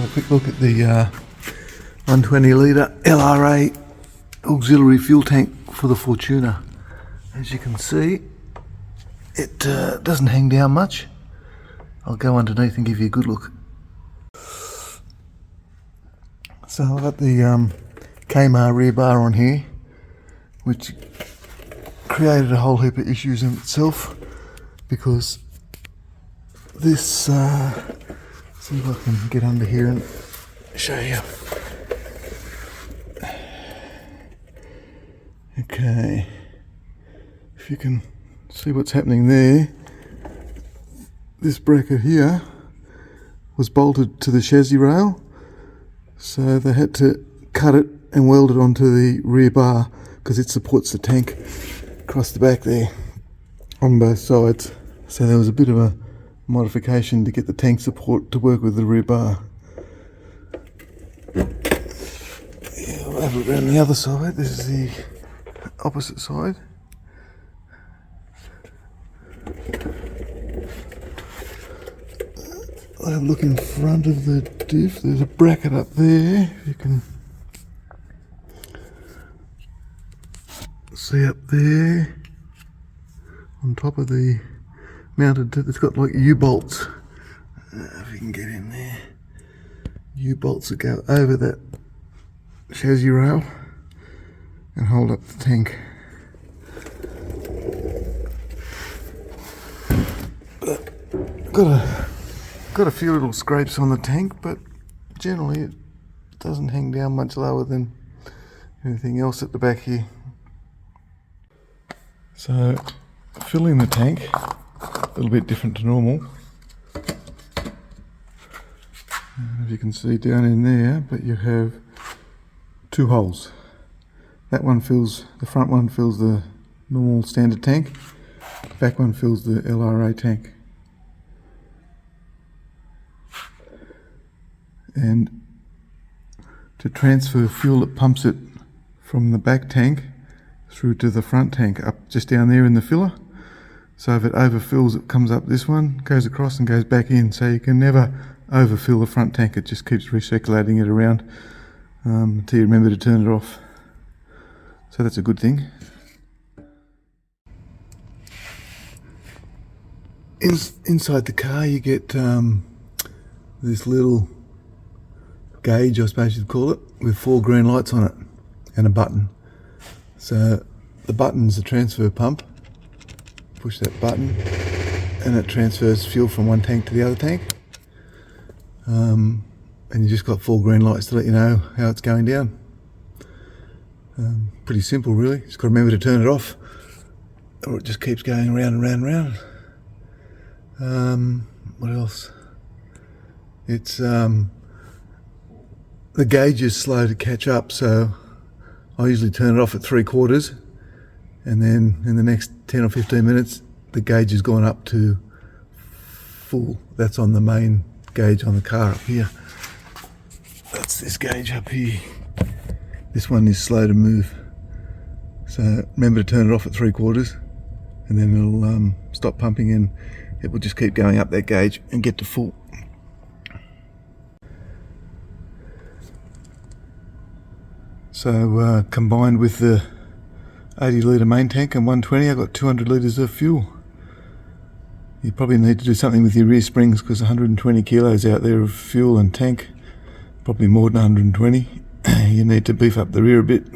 have a quick look at the 120 litre LRA auxiliary fuel tank for the Fortuner. As you can see, it doesn't hang down much. I'll go underneath and give you a good look. So I've got the Kmart rear bar on here, which created a whole heap of issues in itself, because this, see if I can get under here and show you. Okay, if you can see what's happening there, this bracket here was bolted to the chassis rail, so they had to cut it and weld it onto the rear bar because it supports the tank across the back there on both sides. So there was a bit of a modification to get the tank support to work with the rear bar. Yeah, we'll have a look around the other side. This is the opposite side. I'll have a look in front of the diff. There's a bracket up there, if you can see up there on top of the mounted to, it's got like U-bolts, if you can get in there, U-bolts that go over that chassis rail and hold up the tank. Got a few little scrapes on the tank, but generally it doesn't hang down much lower than anything else at the back here. So filling the tank, a little bit different to normal. As you can see down in there, but you have two holes. That one fills, the front one fills the normal standard tank, the back one fills the LRA tank. And to transfer fuel, it pumps it from the back tank through to the front tank, up just down there in the filler. So if it overfills, it comes up this one, goes across and goes back in. So you can never overfill the front tank, it just keeps recirculating it around until you remember to turn it off. So that's a good thing. Inside the car you get this little gauge, I suppose you'd call it, with 4 green lights on it and a button. So the button's the transfer pump. Push that button and it transfers fuel from one tank to the other tank. And you just got 4 green lights to let you know how it's going down. Pretty simple really, just got to remember to turn it off or it just keeps going around and round and round. What else? It's the gauge is slow to catch up, so I usually turn it off at 3/4, and then in the next 10 or 15 minutes the gauge has gone up to full. That's on the main gauge on the car up here. That's this gauge up here. This one is slow to move, so remember to turn it off at 3/4 and then it'll stop pumping and it will just keep going up that gauge and get to full. So combined with the 80 litre main tank and 120, I've got 200 litres of fuel. You probably need to do something with your rear springs because 120 kilos out there of fuel and tank, probably more than 120. You need to beef up the rear a bit.